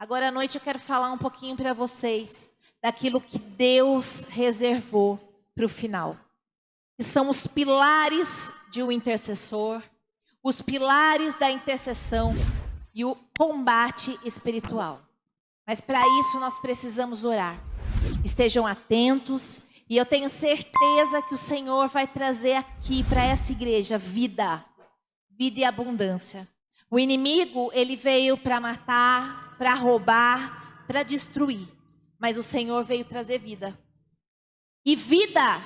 Agora à noite eu quero falar um pouquinho para vocês daquilo que Deus reservou para o final. Que são os pilares de um intercessor, os pilares da intercessão e o combate espiritual. Mas para isso nós precisamos orar. Estejam atentos e eu tenho certeza que o Senhor vai trazer aqui para essa igreja vida e abundância. O inimigo, ele veio para matar, para roubar, para destruir. Mas o Senhor veio trazer vida. E vida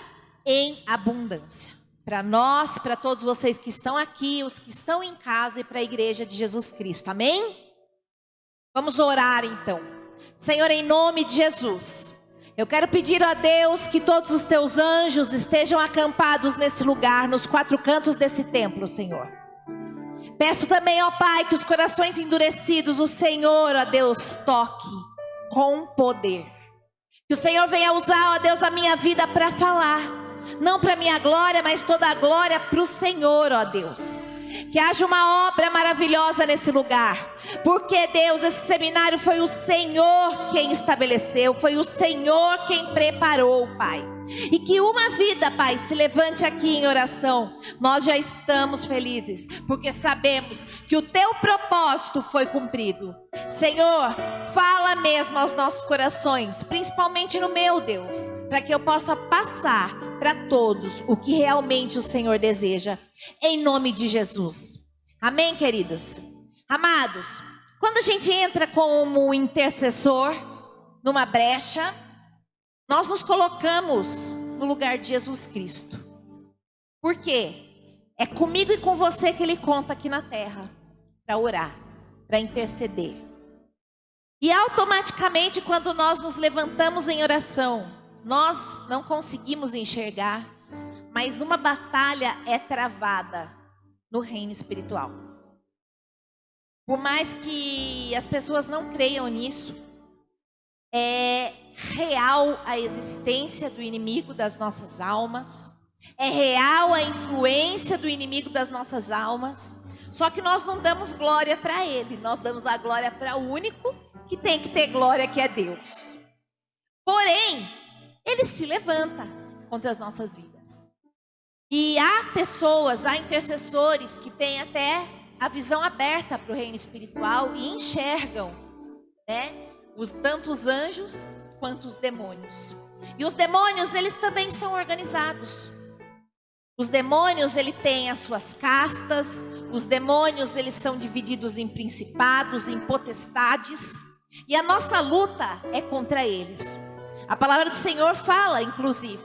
em abundância. Para nós, para todos vocês que estão aqui, os que estão em casa e para a igreja de Jesus Cristo. Amém? Vamos orar então. Senhor, em nome de Jesus, eu quero pedir a Deus que todos os teus anjos estejam acampados nesse lugar, nos quatro cantos desse templo, Senhor. Peço também, ó Pai, que os corações endurecidos, o Senhor, ó Deus, toque com poder. Que o Senhor venha usar, ó Deus, a minha vida para falar. Não para minha glória, mas toda a glória para o Senhor, ó Deus. Que haja uma obra maravilhosa nesse lugar. Porque, Deus, esse seminário foi o Senhor quem estabeleceu. Foi o Senhor quem preparou, Pai. E que uma vida, Pai, se levante aqui em oração. Nós já estamos felizes, porque sabemos que o teu propósito foi cumprido. Senhor, fala mesmo aos nossos corações, principalmente no meu, Deus, para que eu possa passar para todos o que realmente o Senhor deseja, em nome de Jesus. Amém, queridos? Amados, quando a gente entra como intercessor numa brecha, nós nos colocamos no lugar de Jesus Cristo. Por quê? É comigo e com você que Ele conta aqui na terra, para orar, para interceder. E automaticamente, quando nós nos levantamos em oração, nós não conseguimos enxergar, mas uma batalha é travada no reino espiritual. Por mais que as pessoas não creiam nisso, é real a existência do inimigo das nossas almas, é real a influência do inimigo das nossas almas, só que nós não damos glória para ele, nós damos a glória para o único que tem que ter glória, que é Deus. Porém, ele se levanta contra as nossas vidas. E há pessoas, há intercessores que têm até a visão aberta para o reino espiritual e enxergam, né, tanto os anjos quanto os demônios. E os demônios, eles também são organizados. Os demônios, eles têm as suas castas. Os demônios, eles são divididos em principados, em potestades. E a nossa luta é contra eles. A palavra do Senhor fala, inclusive,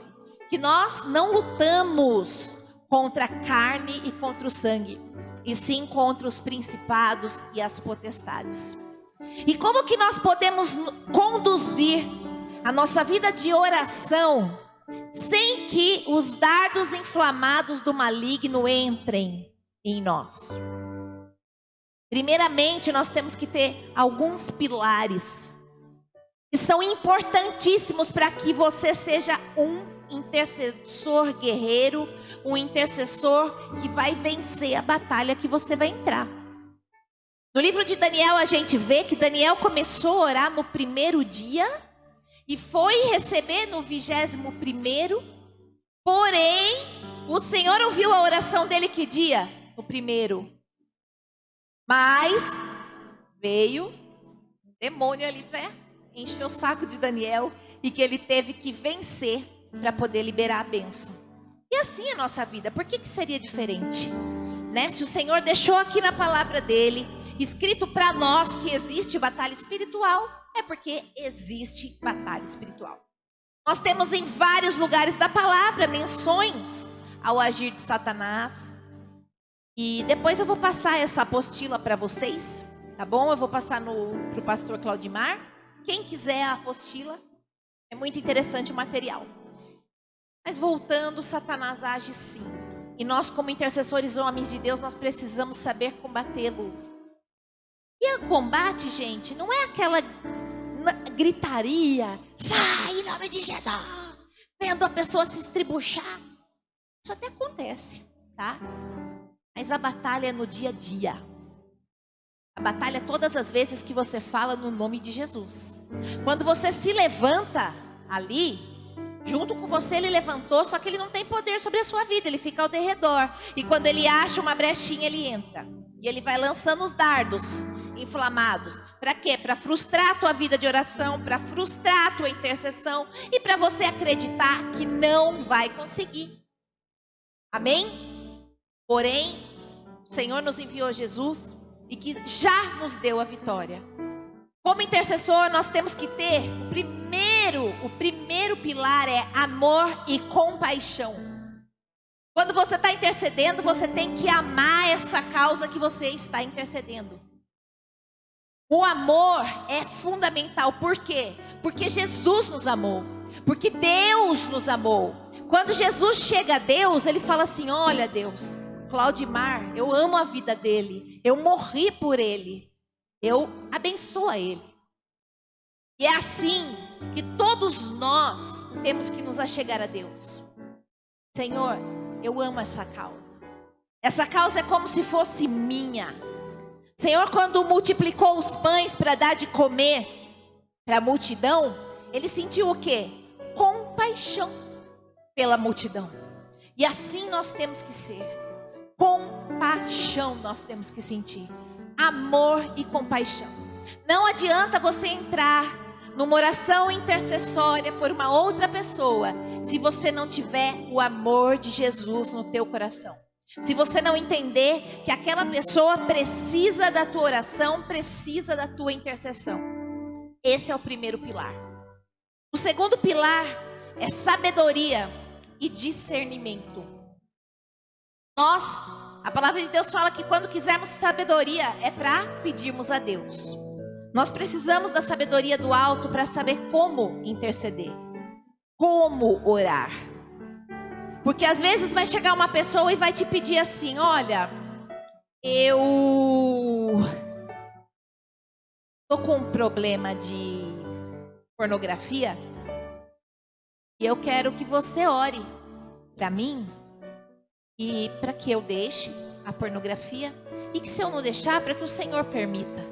que nós não lutamos contra a carne e contra o sangue, e sim contra os principados e as potestades. E como que nós podemos conduzir a nossa vida de oração sem que os dardos inflamados do maligno entrem em nós? Primeiramente, nós temos que ter alguns pilares que são importantíssimos para que você seja um intercessor guerreiro, um intercessor que vai vencer a batalha que você vai entrar. No livro de Daniel a gente vê que Daniel começou a orar no primeiro dia e foi receber no 21º, porém o Senhor ouviu a oração dele que dia? No primeiro. Mas veio um demônio ali para encher o saco de Daniel e que ele teve que vencer para poder liberar a bênção. E assim é a nossa vida. Por que seria diferente? Né? Se o Senhor deixou aqui na palavra dele, escrito para nós que existe batalha espiritual, é porque existe batalha espiritual. Nós temos em vários lugares da palavra menções ao agir de Satanás. E depois eu vou passar essa apostila para vocês, tá bom? Eu vou passar para o pastor Claudimar. Quem quiser a apostila, é muito interessante o material. Mas voltando, Satanás age sim. E nós, como intercessores homens de Deus, nós precisamos saber combatê-lo. E o combate, gente, não é aquela gritaria, sai em nome de Jesus, vendo a pessoa se estribuchar. Isso até acontece, tá? Mas a batalha é no dia a dia. A batalha é todas as vezes que você fala no nome de Jesus. Quando você se levanta ali, junto com você ele levantou, só que ele não tem poder sobre a sua vida, ele fica ao derredor. E quando ele acha uma brechinha, ele entra. E ele vai lançando os dardos inflamados. Para quê? Para frustrar a tua vida de oração, para frustrar a tua intercessão e para você acreditar que não vai conseguir. Amém? Porém, o Senhor nos enviou Jesus e que já nos deu a vitória. Como intercessor, nós temos que ter o primeiro pilar é amor e compaixão. Quando você está intercedendo, você tem que amar essa causa que você está intercedendo. O amor é fundamental. Por quê? Porque Jesus nos amou. Porque Deus nos amou. Quando Jesus chega a Deus, ele fala assim: olha Deus, Claudimar, eu amo a vida dele. Eu morri por ele. Eu abençoo ele. E é assim que todos nós temos que nos achegar a Deus. Senhor, eu amo essa causa. Essa causa é como se fosse minha. Senhor, quando multiplicou os pães para dar de comer para a multidão, ele sentiu o quê? Compaixão pela multidão. E assim nós temos que ser. Compaixão nós temos que sentir. Amor e compaixão. Não adianta você entrar numa oração intercessória por uma outra pessoa se você não tiver o amor de Jesus no teu coração. Se você não entender que aquela pessoa precisa da tua oração, precisa da tua intercessão. Esse é o primeiro pilar. O segundo pilar é sabedoria e discernimento. A palavra de Deus fala que quando quisermos sabedoria é para pedirmos a Deus. Nós precisamos da sabedoria do alto para saber como interceder, como orar. Porque às vezes vai chegar uma pessoa e vai te pedir assim: olha, eu tô com um problema de pornografia e eu quero que você ore para mim e para que eu deixe a pornografia e que se eu não deixar, para que o Senhor permita.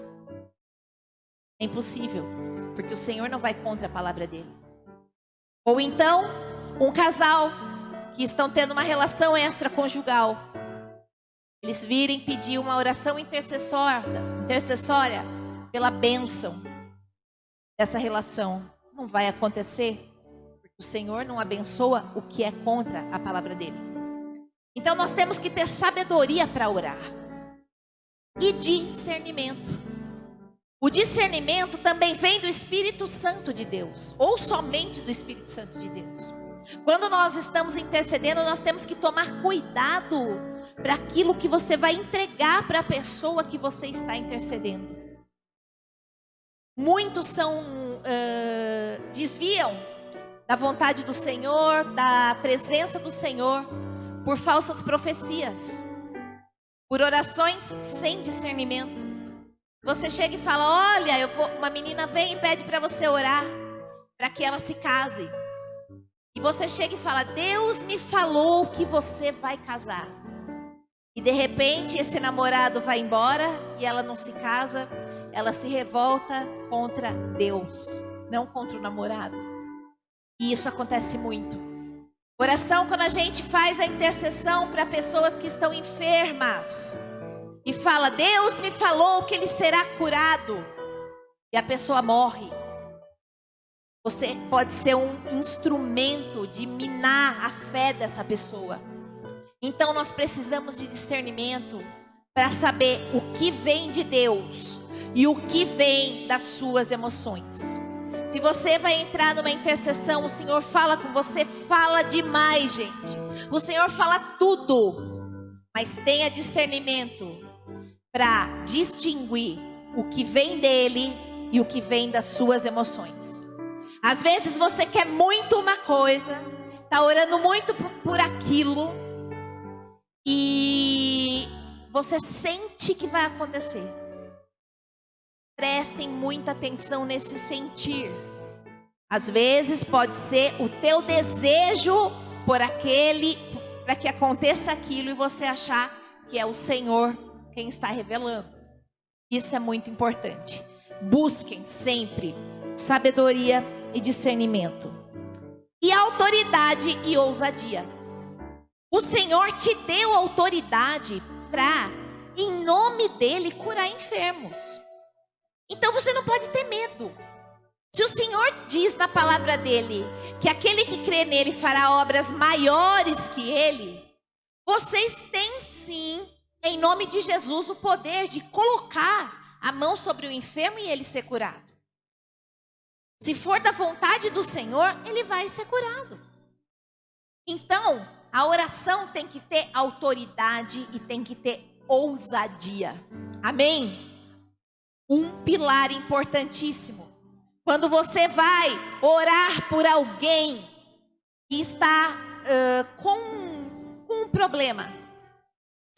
É impossível, porque o Senhor não vai contra a palavra dele. Ou então, um casal que estão tendo uma relação extraconjugal, eles virem pedir uma oração intercessória pela bênção dessa relação. Não vai acontecer, porque o Senhor não abençoa o que é contra a palavra dele. Então nós temos que ter sabedoria para orar. E discernimento. O discernimento também vem do Espírito Santo de Deus, ou somente do Espírito Santo de Deus. Quando nós estamos intercedendo, nós temos que tomar cuidado para aquilo que você vai entregar para a pessoa que você está intercedendo. Muitos desviam da vontade do Senhor, da presença do Senhor, por falsas profecias, por orações sem discernimento. Você chega e fala: olha, uma menina vem e pede para você orar para que ela se case. E você chega e fala: Deus me falou que você vai casar. E de repente esse namorado vai embora e ela não se casa. Ela se revolta contra Deus, não contra o namorado. E isso acontece muito. Oração, quando a gente faz a intercessão para pessoas que estão enfermas e fala: Deus me falou que ele será curado, e a pessoa morre. Você pode ser um instrumento de minar a fé dessa pessoa. Então nós precisamos de discernimento para saber o que vem de Deus e o que vem das suas emoções. Se você vai entrar numa intercessão, o Senhor fala com você, fala demais, gente. O Senhor fala tudo, mas tenha discernimento para distinguir o que vem dele e o que vem das suas emoções. Às vezes você quer muito uma coisa, está orando muito por aquilo e você sente que vai acontecer. Prestem muita atenção nesse sentir. Às vezes pode ser o teu desejo para que aconteça aquilo e você achar que é o Senhor quem está revelando. Isso é muito importante. Busquem sempre sabedoria e discernimento. E autoridade e ousadia. O Senhor te deu autoridade para, em nome dele, curar enfermos. Então você não pode ter medo. Se o Senhor diz na palavra dele que aquele que crê nele fará obras maiores que ele, vocês têm sim, em nome de Jesus, o poder de colocar a mão sobre o enfermo e ele ser curado. Se for da vontade do Senhor, ele vai ser curado. Então, a oração tem que ter autoridade e tem que ter ousadia. Amém? Um pilar importantíssimo. Quando você vai orar por alguém que está com um problema,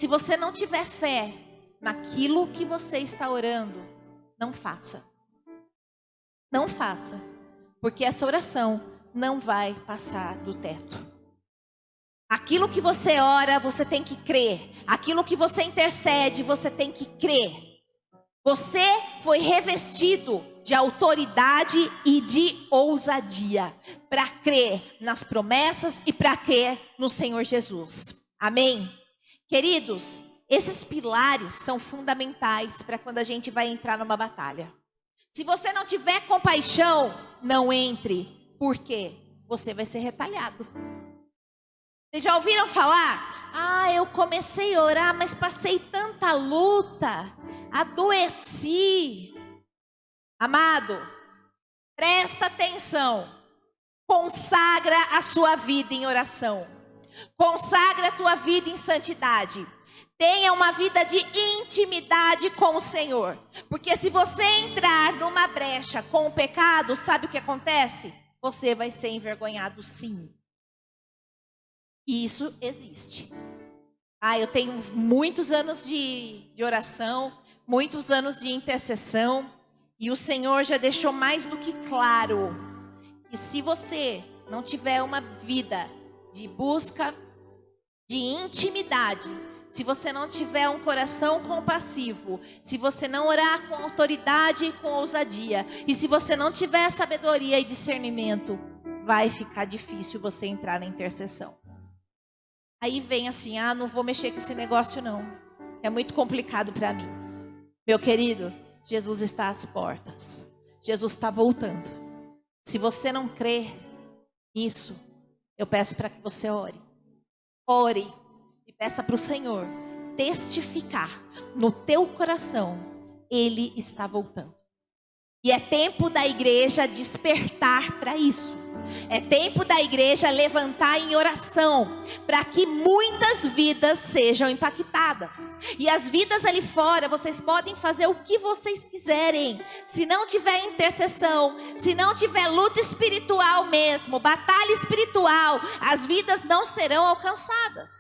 se você não tiver fé naquilo que você está orando, não faça. Não faça, porque essa oração não vai passar do teto. Aquilo que você ora, você tem que crer. Aquilo que você intercede, você tem que crer. Você foi revestido de autoridade e de ousadia para crer nas promessas e para crer no Senhor Jesus. Amém? Queridos, esses pilares são fundamentais para quando a gente vai entrar numa batalha. Se você não tiver compaixão, não entre. Por quê? Você vai ser retalhado. Vocês já ouviram falar? Eu comecei a orar, mas passei tanta luta. Adoeci. Amado, presta atenção. Consagra a sua vida em oração. Consagra a tua vida em santidade. Tenha uma vida de intimidade com o Senhor. Porque se você entrar numa brecha com o pecado, sabe o que acontece? Você vai ser envergonhado sim. E isso existe. Eu tenho muitos anos de oração, muitos anos de intercessão. E o Senhor já deixou mais do que claro. E se você não tiver uma vida de busca, de intimidade, se você não tiver um coração compassivo, se você não orar com autoridade e com ousadia, e se você não tiver sabedoria e discernimento, vai ficar difícil você entrar na intercessão. Aí vem assim, não vou mexer com esse negócio não, é muito complicado para mim. Meu querido, Jesus está às portas, Jesus está voltando. Se você não crê nisso, eu peço para que você ore. Ore. Peça para o Senhor testificar no teu coração, Ele está voltando. E é tempo da igreja despertar para isso. É tempo da igreja levantar em oração, para que muitas vidas sejam impactadas. E as vidas ali fora, vocês podem fazer o que vocês quiserem. Se não tiver intercessão, se não tiver luta espiritual mesmo, batalha espiritual, as vidas não serão alcançadas.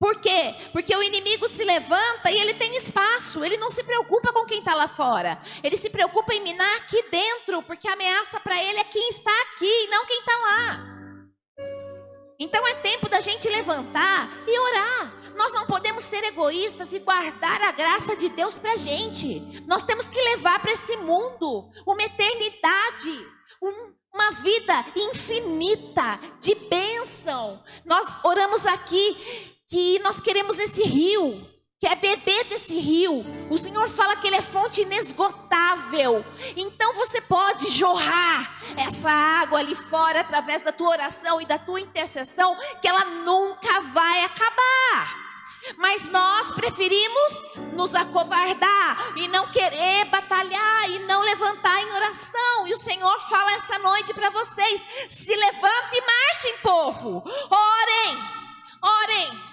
Por quê? Porque o inimigo se levanta e ele tem espaço. Ele não se preocupa com quem está lá fora. Ele se preocupa em minar aqui dentro, porque a ameaça para ele é quem está aqui e não quem está lá. Então é tempo da gente levantar e orar. Nós não podemos ser egoístas e guardar a graça de Deus para a gente. Nós temos que levar para esse mundo uma eternidade, uma vida infinita de bênção. Nós oramos aqui que nós queremos esse rio, quer beber desse rio. O Senhor fala que ele é fonte inesgotável. Então você pode jorrar essa água ali fora através da tua oração e da tua intercessão, que ela nunca vai acabar. Mas nós preferimos nos acovardar e não querer batalhar e não levantar em oração. E o Senhor fala essa noite para vocês: se levante e marchem, povo. Orem.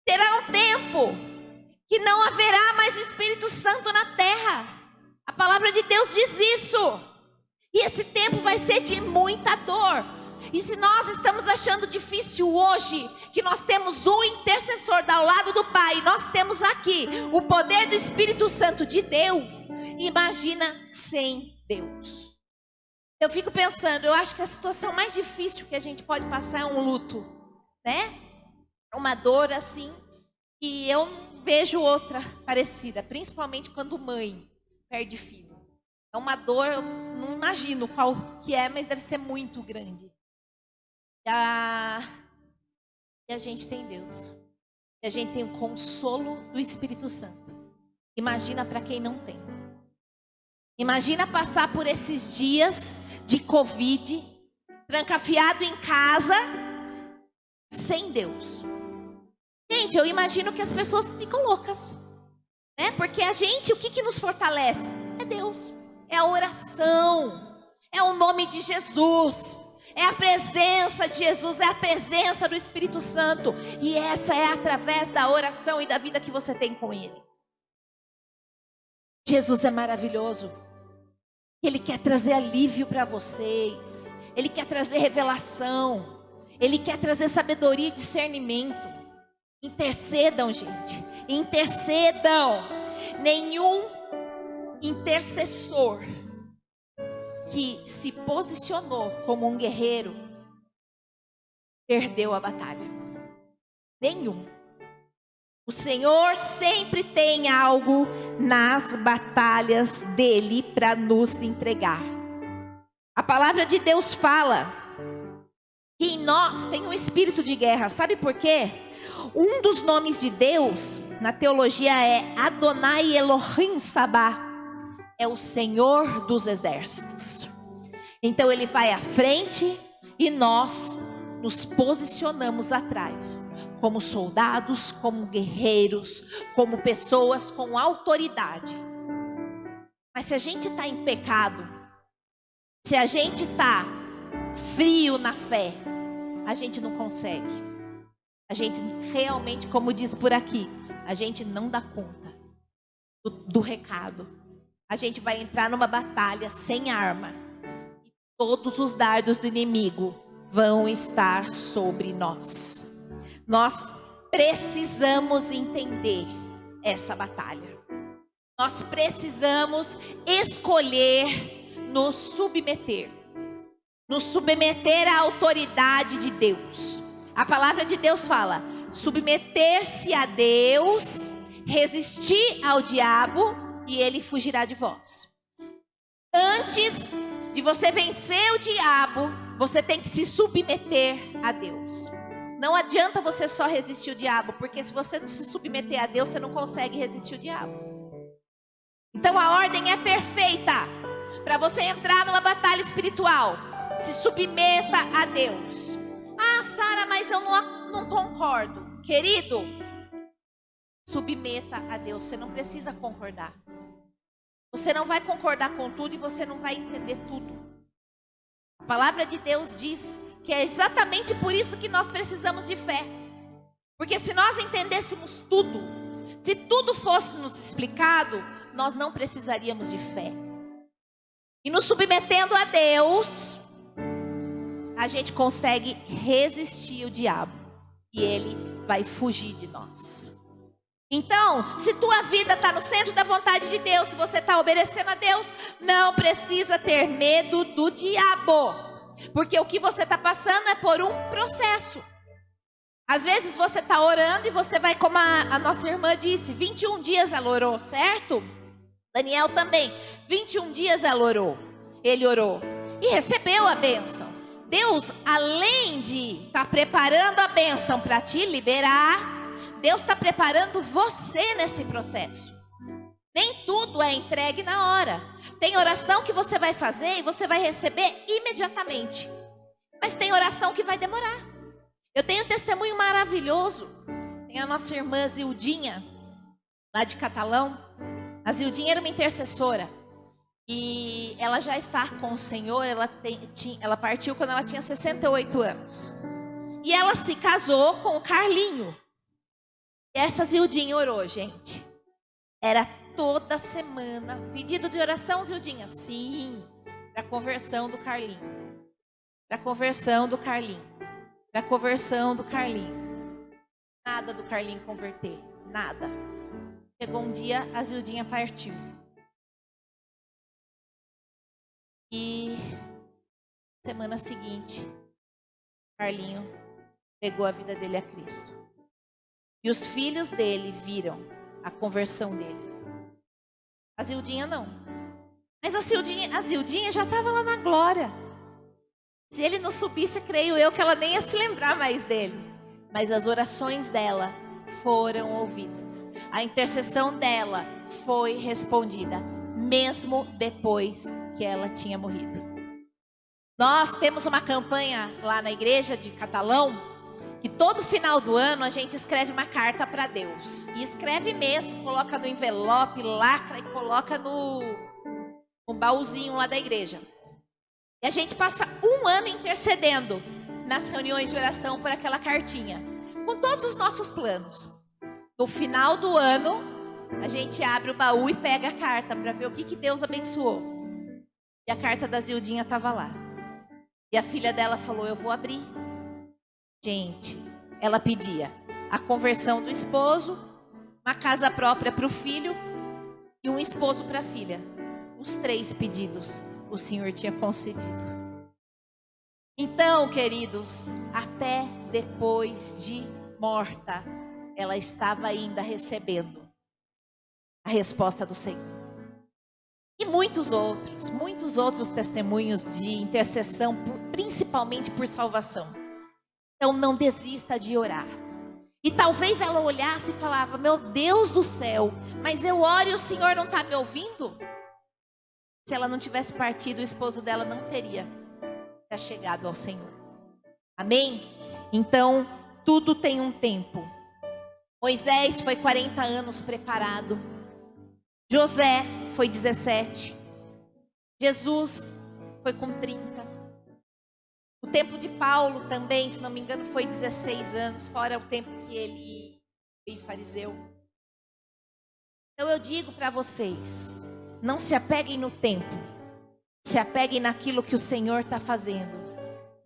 Terá um tempo que não haverá mais o Espírito Santo na terra. A palavra de Deus diz isso. E esse tempo vai ser de muita dor. E se nós estamos achando difícil hoje, que nós temos um intercessor ao lado do Pai, nós temos aqui o poder do Espírito Santo de Deus, imagina sem Deus. Eu fico pensando, eu acho que a situação mais difícil que a gente pode passar é um luto, né? Uma dor assim, que eu vejo outra parecida, principalmente quando mãe perde filho. É uma dor, eu não imagino qual que é, mas deve ser muito grande. E a gente tem Deus. E a gente tem o consolo do Espírito Santo. Imagina para quem não tem. Imagina passar por esses dias de Covid, trancafiado em casa, sem Deus. Gente, eu imagino que as pessoas ficam loucas, né? Porque a gente, o que nos fortalece? É Deus, é a oração, é o nome de Jesus, é a presença de Jesus, é a presença do Espírito Santo. E essa é através da oração e da vida que você tem com Ele. Jesus é maravilhoso. Ele quer trazer alívio para vocês. Ele quer trazer revelação. Ele quer trazer sabedoria e discernimento. Intercedam, gente. Intercedam. Nenhum intercessor que se posicionou como um guerreiro perdeu a batalha. Nenhum. O Senhor sempre tem algo nas batalhas dele para nos entregar. A palavra de Deus fala que em nós tem um espírito de guerra. Sabe por quê? Um dos nomes de Deus na teologia é Adonai Elohim Sabá. É o Senhor dos exércitos. Então ele vai à frente e nós nos posicionamos atrás. Como soldados, como guerreiros, como pessoas com autoridade. Mas se a gente está em pecado, se a gente está frio na fé, a gente não consegue. A gente realmente, como diz por aqui, a gente não dá conta do recado. A gente vai entrar numa batalha sem arma. E todos os dardos do inimigo vão estar sobre nós. Nós precisamos entender essa batalha. Nós precisamos escolher nos submeter. Nos submeter à autoridade de Deus. A palavra de Deus fala: submeter-se a Deus, resistir ao diabo e ele fugirá de vós. Antes de você vencer o diabo, você tem que se submeter a Deus. Não adianta você só resistir o diabo, porque se você não se submeter a Deus, você não consegue resistir o diabo. Então a ordem é perfeita. Para você entrar numa batalha espiritual, se submeta a Deus. Ah, Sara, mas eu não concordo. Querido, submeta a Deus, você não precisa concordar. Você não vai concordar com tudo e você não vai entender tudo. A palavra de Deus diz que é exatamente por isso que nós precisamos de fé. Porque se nós entendêssemos tudo, se tudo fosse nos explicado, nós não precisaríamos de fé. E nos submetendo a Deus, a gente consegue resistir o diabo. E ele vai fugir de nós. Então, se tua vida está no centro da vontade de Deus, se você está obedecendo a Deus, não precisa ter medo do diabo. Porque o que você está passando é por um processo. Às vezes você está orando e você vai, como a nossa irmã disse, 21 dias ela orou, certo? Daniel também, 21 dias ela orou. Ele orou e recebeu a bênção. Deus, além de estar preparando a bênção para te liberar, Deus está preparando você nesse processo. Nem tudo é entregue na hora. Tem oração que você vai fazer e você vai receber imediatamente. Mas tem oração que vai demorar. Eu tenho um testemunho maravilhoso. Tem a nossa irmã Zildinha, lá de Catalão. A Zildinha era uma intercessora. E ela já está com o Senhor. Ela partiu quando ela tinha 68 anos. E ela se casou com o Carlinho. E essa Zildinha orou, gente. Era toda semana, pedido de oração, Zildinha? Sim, para a conversão do Carlinho. Para a conversão do Carlinho. Para a conversão do Carlinho. Nada do Carlinho converter, nada. Chegou um dia, a Zildinha partiu. E semana seguinte, Carlinho entregou a vida dele a Cristo. E os filhos dele viram a conversão dele. A Zildinha não. Mas a Zildinha já estava lá na glória. Se ele não subisse, creio eu que ela nem ia se lembrar mais dele. Mas as orações dela foram ouvidas. A intercessão dela foi respondida, mesmo depois que ela tinha morrido. Nós temos uma campanha lá na igreja de Catalão, que todo final do ano a gente escreve uma carta para Deus. E escreve mesmo, coloca no envelope, lacra e coloca no baúzinho lá da igreja. E a gente passa um ano intercedendo nas reuniões de oração por aquela cartinha, com todos os nossos planos. No final do ano, a gente abre o baú e pega a carta para ver o que Deus abençoou. E a carta da Zildinha estava lá. E a filha dela falou, eu vou abrir. Gente, ela pedia a conversão do esposo, uma casa própria para o filho e um esposo para a filha. Os 3 pedidos o Senhor tinha concedido. Então, queridos, até depois de morta, ela estava ainda recebendo a resposta do Senhor. E muitos outros testemunhos de intercessão, principalmente por salvação. Então não desista de orar. E talvez ela olhasse e falava, meu Deus do céu, mas eu oro e o Senhor não está me ouvindo? Se ela não tivesse partido, o esposo dela não teria se achegado ao Senhor. Amém? Então, tudo tem um tempo. Moisés foi 40 anos preparado. José foi 17. Jesus foi com 30. O tempo de Paulo também, se não me engano, foi 16 anos, fora o tempo que ele foi fariseu. Então eu digo para vocês, não se apeguem no tempo, se apeguem naquilo que o Senhor está fazendo,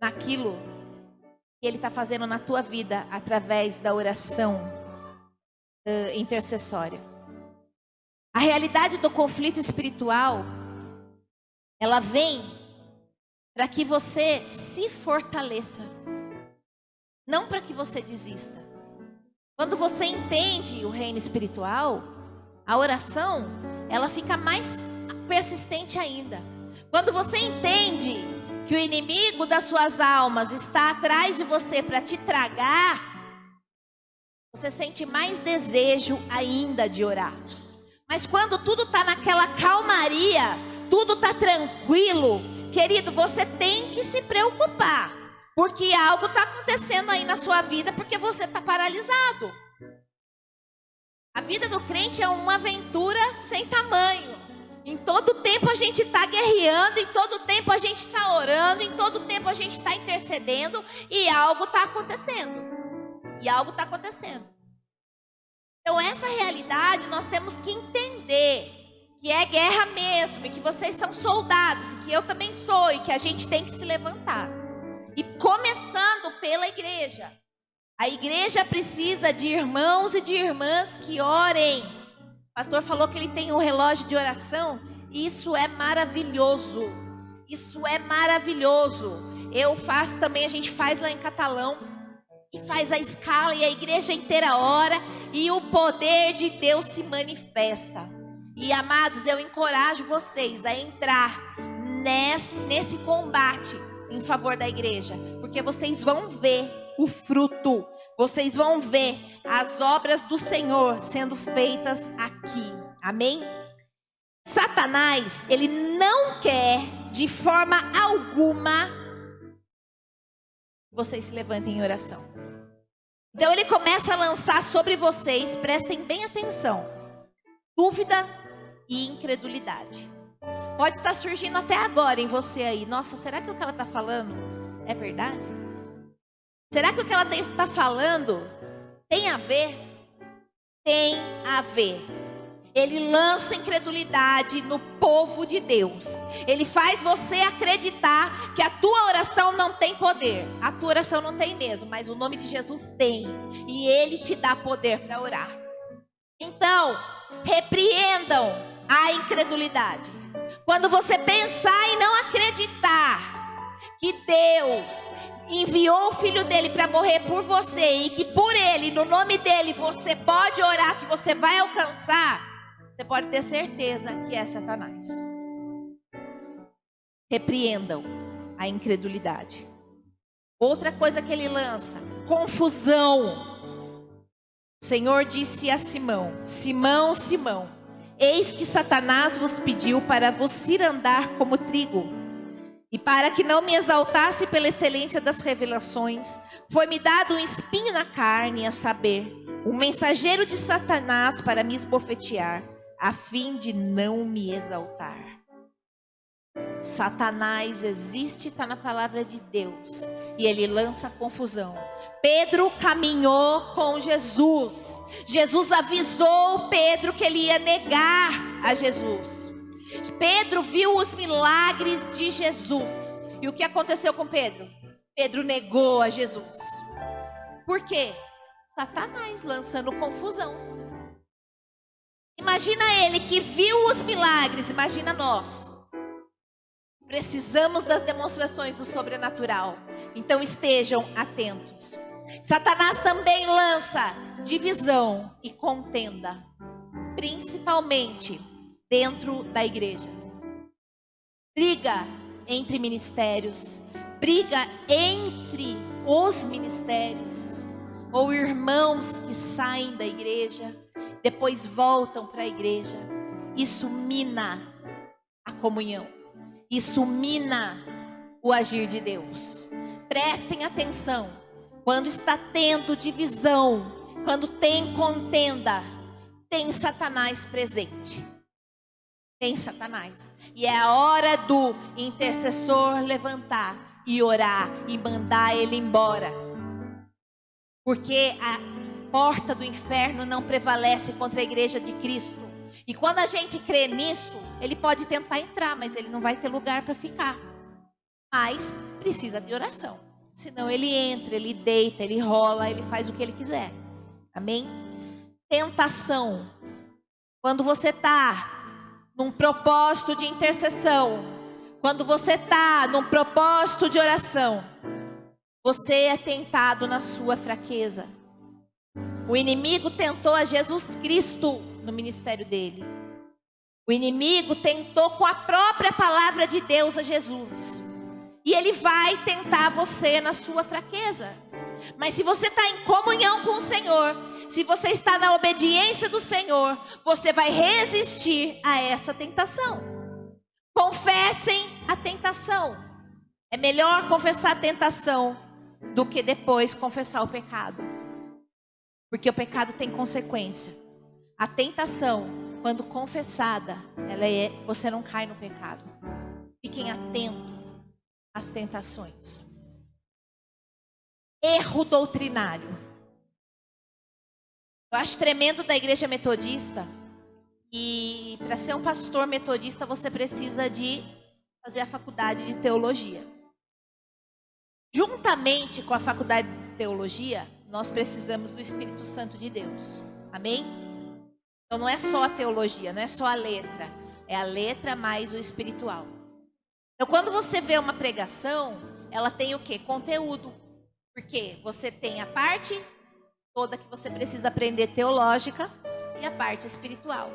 naquilo que Ele está fazendo na tua vida, através da oração intercessória. A realidade do conflito espiritual, ela vem para que você se fortaleça, não para que você desista. Quando você entende o reino espiritual, a oração, ela fica mais persistente ainda. Quando você entende que o inimigo das suas almas está atrás de você para te tragar, você sente mais desejo ainda de orar. Mas quando tudo está naquela calmaria, tudo está tranquilo, querido, você tem que se preocupar, porque algo está acontecendo aí na sua vida, porque você está paralisado. A vida do crente é uma aventura sem tamanho. Em todo tempo a gente está guerreando, em todo tempo a gente está orando, em todo tempo a gente está intercedendo, e algo está acontecendo. Então essa realidade nós temos que entender, que é guerra mesmo, e que vocês são soldados, e que eu também sou, e que a gente tem que se levantar. E começando pela igreja. A igreja precisa de irmãos e de irmãs que orem. O pastor falou que ele tem um relógio de oração. Isso é maravilhoso. Isso é maravilhoso. Eu faço também, a gente faz lá em Catalão. E faz a escala e a igreja inteira ora. E o poder de Deus se manifesta. E amados, eu encorajo vocês a entrar nesse combate em favor da igreja. Porque vocês vão ver o fruto. Vocês vão ver as obras do Senhor sendo feitas aqui. Amém? Satanás, ele não quer de forma alguma que vocês se levantem em oração. Então ele começa a lançar sobre vocês, prestem bem atenção, dúvida e incredulidade. Pode estar surgindo até agora em você aí. Nossa, será que o que ela está falando é verdade? Será que o que ela está falando tem a ver? Tem a ver. Ele lança incredulidade no povo de Deus. Ele faz você acreditar que a tua oração não tem poder. A tua oração não tem mesmo, mas o nome de Jesus tem. E Ele te dá poder para orar. Então, repreendam a incredulidade. Quando você pensar em não acreditar que Deus enviou o filho dele para morrer por você, e que por ele, no nome dele, você pode orar, que você vai alcançar, você pode ter certeza que é Satanás. Repreendam a incredulidade. Outra coisa que ele lança: confusão. O Senhor disse a Simão: Simão, Simão, eis que Satanás vos pediu para vos cirandar como trigo. E para que não me exaltasse pela excelência das revelações, foi-me dado um espinho na carne, a saber, um mensageiro de Satanás para me esbofetear, a fim de não me exaltar. Satanás existe, está na palavra de Deus, e ele lança confusão. Pedro caminhou com Jesus. Jesus avisou Pedro que ele ia negar a Jesus. Pedro viu os milagres de Jesus. E o que aconteceu com Pedro? Pedro negou a Jesus. Por quê? Satanás lançando confusão. Imagina ele que viu os milagres, imagina nós. Precisamos das demonstrações do sobrenatural. Então estejam atentos. Satanás também lança divisão e contenda, principalmente dentro da igreja. Briga entre ministérios, briga entre os ministérios, ou irmãos que saem da igreja, depois voltam para a igreja. Isso mina a comunhão. Isso mina o agir de Deus. Prestem atenção. Quando está tendo divisão, quando tem contenda, tem Satanás presente. Tem Satanás. E é a hora do intercessor levantar e orar e mandar ele embora. Porque a porta do inferno não prevalece contra a igreja de Cristo. E quando a gente crê nisso, ele pode tentar entrar, mas ele não vai ter lugar para ficar. Mas precisa de oração. Senão ele entra, ele deita, ele rola, ele faz o que ele quiser. Amém? Tentação. Quando você está num propósito de intercessão, quando você está num propósito de oração, você é tentado na sua fraqueza. O inimigo tentou a Jesus Cristo no ministério dele. O inimigo tentou com a própria palavra de Deus a Jesus. E ele vai tentar você na sua fraqueza. Mas se você está em comunhão com o Senhor, se você está na obediência do Senhor, você vai resistir a essa tentação. Confessem a tentação. É melhor confessar a tentação do que depois confessar o pecado. Porque o pecado tem consequência. A tentação, quando confessada, você não cai no pecado. Fiquem atentos às tentações. Erro doutrinário. Eu acho tremendo da igreja metodista. E para ser um pastor metodista, você precisa de fazer a faculdade de teologia. Juntamente com a faculdade de teologia, nós precisamos do Espírito Santo de Deus. Amém? Então não é só a teologia, não é só a letra. É a letra mais o espiritual. Então quando você vê uma pregação, ela tem o quê? Conteúdo. Porque você tem a parte toda que você precisa aprender teológica e a parte espiritual.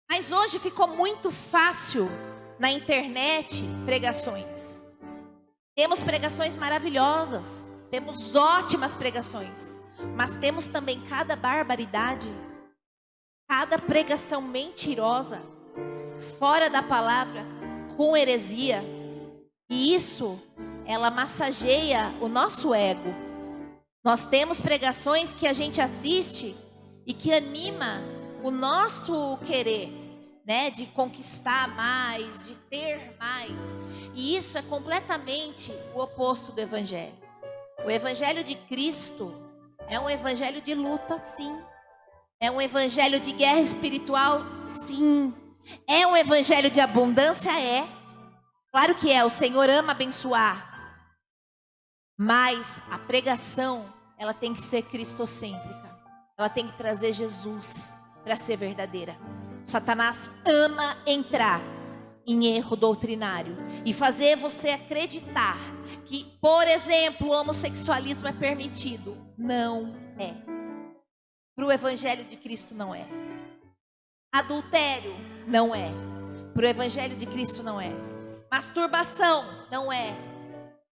Mas hoje ficou muito fácil na internet pregações. Temos pregações maravilhosas, temos ótimas pregações, mas temos também cada barbaridade, cada pregação mentirosa, fora da palavra, com heresia. E isso, ela massageia o nosso ego. Nós temos pregações que a gente assiste e que anima o nosso querer, né, de conquistar mais, de ter mais. E isso é completamente o oposto do evangelho. O evangelho de Cristo é um evangelho de luta, sim. É um evangelho de guerra espiritual, sim. É um evangelho de abundância, é. Claro que é, o Senhor ama abençoar. Mas a pregação, ela tem que ser cristocêntrica. Ela tem que trazer Jesus para ser verdadeira. Satanás ama entrar em erro doutrinário e fazer você acreditar que, por exemplo, o homossexualismo é permitido. Não é. Para o Evangelho de Cristo não é. Adultério não é. Para o Evangelho de Cristo não é. Masturbação não é.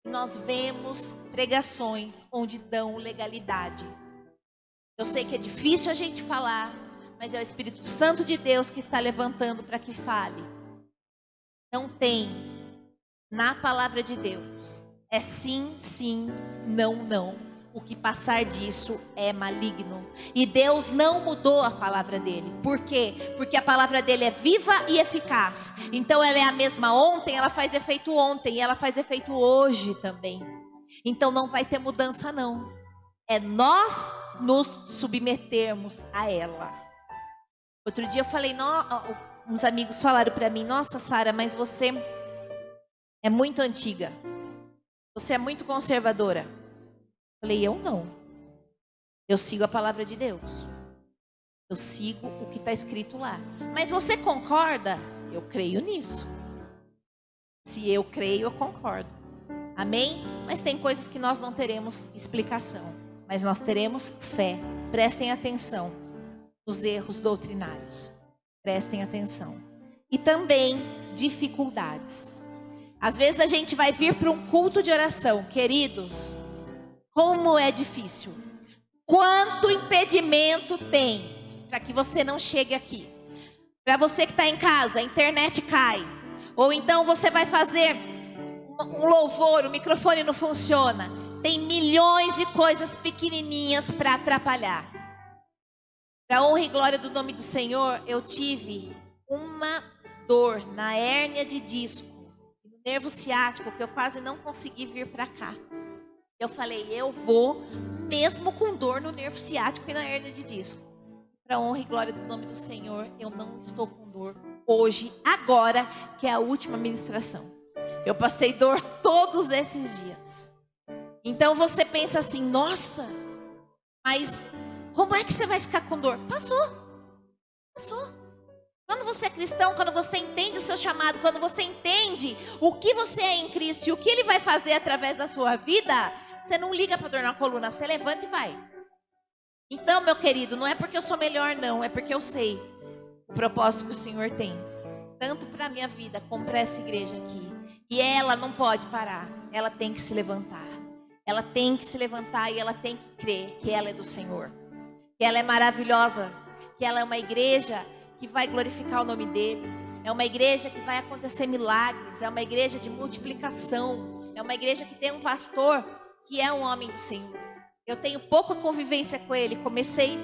Nós vemos pregações onde dão legalidade. Eu sei que é difícil a gente falar, mas é o Espírito Santo de Deus que está levantando para que fale. Não tem na palavra de Deus. É sim, sim, não, não. O que passar disso é maligno. E Deus não mudou a palavra dele. Por quê? Porque a palavra dele é viva e eficaz. Então ela é a mesma ontem, ela faz efeito ontem, e ela faz efeito hoje também. Então não vai ter mudança não. É nós nos submetermos a ela. Outro dia eu falei, uns amigos falaram para mim, nossa Sara, mas você é muito antiga. Você é muito conservadora. Eu falei, eu não. Eu sigo a palavra de Deus. Eu sigo o que está escrito lá. Mas você concorda? Eu creio nisso. Se eu creio, eu concordo. Amém? Mas tem coisas que nós não teremos explicação. Mas nós teremos fé. Prestem atenção nos erros doutrinários. Prestem atenção. E também dificuldades. Às vezes a gente vai vir para um culto de oração. Queridos, como é difícil. Quanto impedimento tem para que você não chegue aqui. Para você que está em casa, a internet cai. Ou então você vai fazer um louvor, o microfone não funciona. Tem milhões de coisas pequenininhas para atrapalhar. Para a honra e glória do nome do Senhor, eu tive uma dor na hérnia de disco, no nervo ciático, que eu quase não consegui vir para cá. Eu falei, eu vou mesmo com dor no nervo ciático e na hérnia de disco. Para a honra e glória do nome do Senhor, eu não estou com dor hoje, agora, que é a última ministração. Eu passei dor todos esses dias. Então você pensa assim, nossa, mas como é que você vai ficar com dor? Passou. Quando você é cristão, quando você entende o seu chamado, quando você entende o que você é em Cristo e o que Ele vai fazer através da sua vida, você não liga para dor na coluna, você levanta e vai. Então, meu querido, não é porque eu sou melhor não, é porque eu sei o propósito que o Senhor tem. Tanto para a minha vida como para essa igreja aqui. E ela não pode parar, ela tem que se levantar. Ela tem que se levantar e ela tem que crer que ela é do Senhor. Que ela é maravilhosa, que ela é uma igreja que vai glorificar o nome dele. É uma igreja que vai acontecer milagres, é uma igreja de multiplicação. É uma igreja que tem um pastor que é um homem do Senhor. Eu tenho pouca convivência com ele, comecei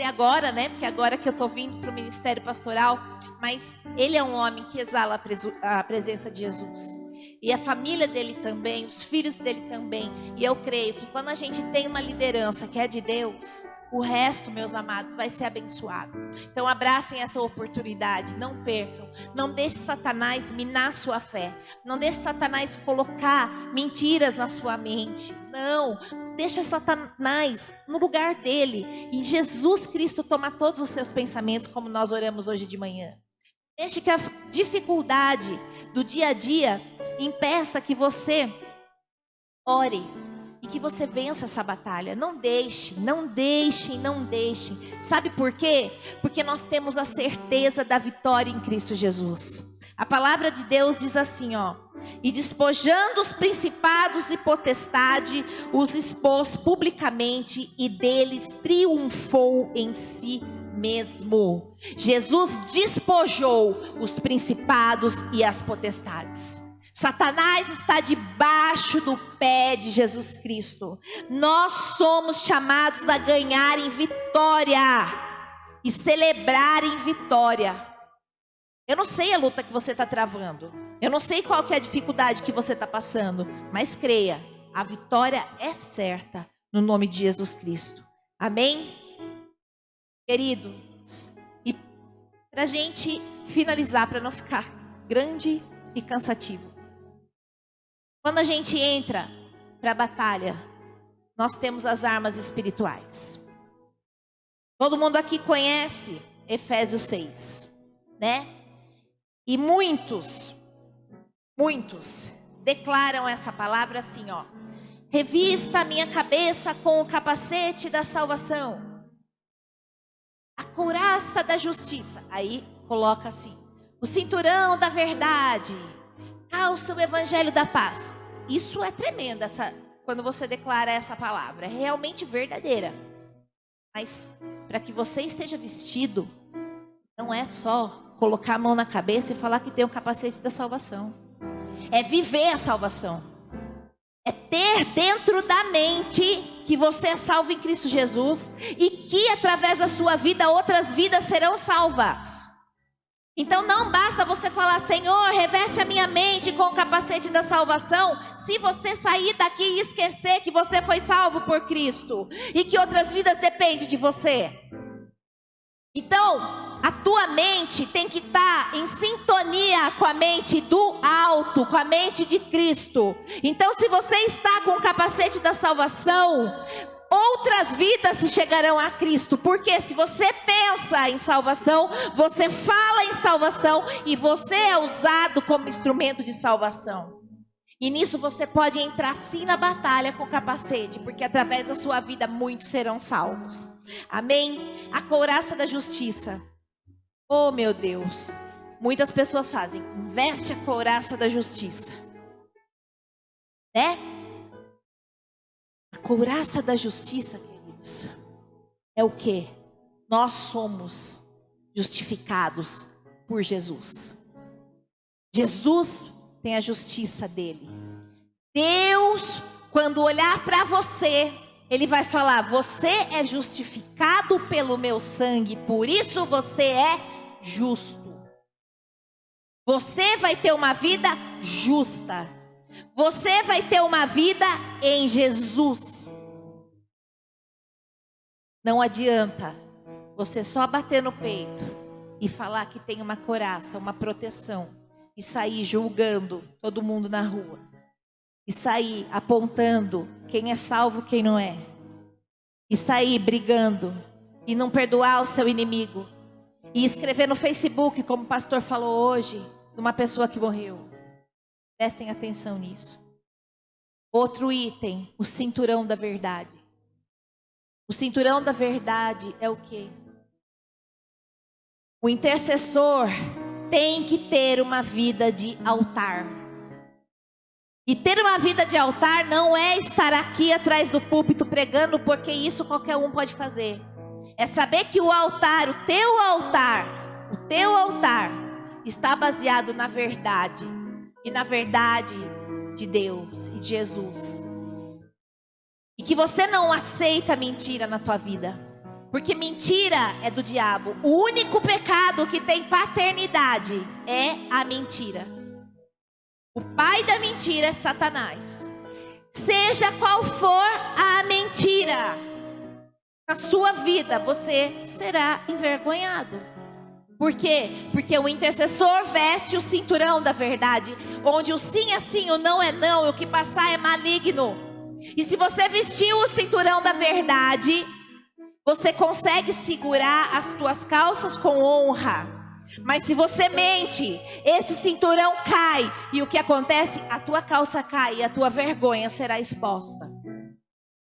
agora, né? Porque agora que eu estou vindo para o ministério pastoral, mas ele é um homem que exala a presença de Jesus. E a família dele também, os filhos dele também. E eu creio que quando a gente tem uma liderança que é de Deus, o resto, meus amados, vai ser abençoado. Então abracem essa oportunidade, não percam. Não deixe Satanás minar sua fé. Não deixe Satanás colocar mentiras na sua mente. Não, deixa Satanás no lugar dele. E Jesus Cristo toma todos os seus pensamentos, como nós oramos hoje de manhã. Deixe que a dificuldade do dia a dia impeça que você ore e que você vença essa batalha. Não deixe. Sabe por quê? Porque nós temos a certeza da vitória em Cristo Jesus. A palavra de Deus diz assim, ó: e despojando os principados e potestade, os expôs publicamente e deles triunfou em si mesmo. Jesus despojou os principados e as potestades. Satanás está debaixo do pé de Jesus Cristo. Nós somos chamados a ganhar em vitória e celebrar em vitória. Eu não sei a luta que você está travando. Eu não sei qual que é a dificuldade que você está passando. Mas creia, a vitória é certa no nome de Jesus Cristo. Amém? Queridos, e para a gente finalizar, para não ficar grande e cansativo. Quando a gente entra para a batalha, nós temos as armas espirituais. Todo mundo aqui conhece Efésios 6, né? E muitos declaram essa palavra assim, ó. Revista a minha cabeça com o capacete da salvação, a couraça da justiça. Aí coloca assim, o cinturão da verdade, calça o evangelho da paz. Isso é tremendo, quando você declara essa palavra, é realmente verdadeira. Mas para que você esteja vestido, não é só colocar a mão na cabeça e falar que tem o capacete da salvação. É viver a salvação. É ter dentro da mente que você é salvo em Cristo Jesus e que através da sua vida outras vidas serão salvas. Então não basta você falar, Senhor, reveste a minha mente com o capacete da salvação, se você sair daqui e esquecer que você foi salvo por Cristo e que outras vidas dependem de você. Então, a tua mente tem que estar em sintonia com a mente do alto, com a mente de Cristo. Então, se você está com o capacete da salvação, outras vidas chegarão a Cristo. Porque se você pensa em salvação, você fala em salvação e você é usado como instrumento de salvação. E nisso você pode entrar sim na batalha com o capacete, porque através da sua vida muitos serão salvos. Amém? A couraça da justiça. Oh meu Deus, muitas pessoas fazem, veste a couraça da justiça, né? A couraça da justiça, queridos, é o que? Nós somos justificados por Jesus. Jesus tem a justiça dele. Deus, quando olhar para você, Ele vai falar, você é justificado pelo meu sangue, por isso você é justo. Você vai ter uma vida justa. Você vai ter uma vida em Jesus. Não adianta você só bater no peito e falar que tem uma couraça, uma proteção, e sair julgando todo mundo na rua, e sair apontando quem é salvo, quem não é, e sair brigando e não perdoar o seu inimigo, e escrever no Facebook, como o pastor falou hoje, de uma pessoa que morreu. Prestem atenção nisso. Outro item, o cinturão da verdade. O cinturão da verdade é o quê? O intercessor tem que ter uma vida de altar. E ter uma vida de altar não é estar aqui atrás do púlpito pregando, porque isso qualquer um pode fazer. É saber que o altar, o teu altar está baseado na verdade. E na verdade de Deus e de Jesus. E que você não aceita mentira na tua vida. Porque mentira é do diabo. O único pecado que tem paternidade é a mentira. O pai da mentira é Satanás. Seja qual for a mentira, na sua vida você será envergonhado. Por quê? Porque o intercessor veste o cinturão da verdade, onde o sim é sim, o não é não, e o que passar é maligno. E se você vestiu o cinturão da verdade, você consegue segurar as tuas calças com honra. Mas se você mente, esse cinturão cai, e o que acontece? A tua calça cai e a tua vergonha será exposta.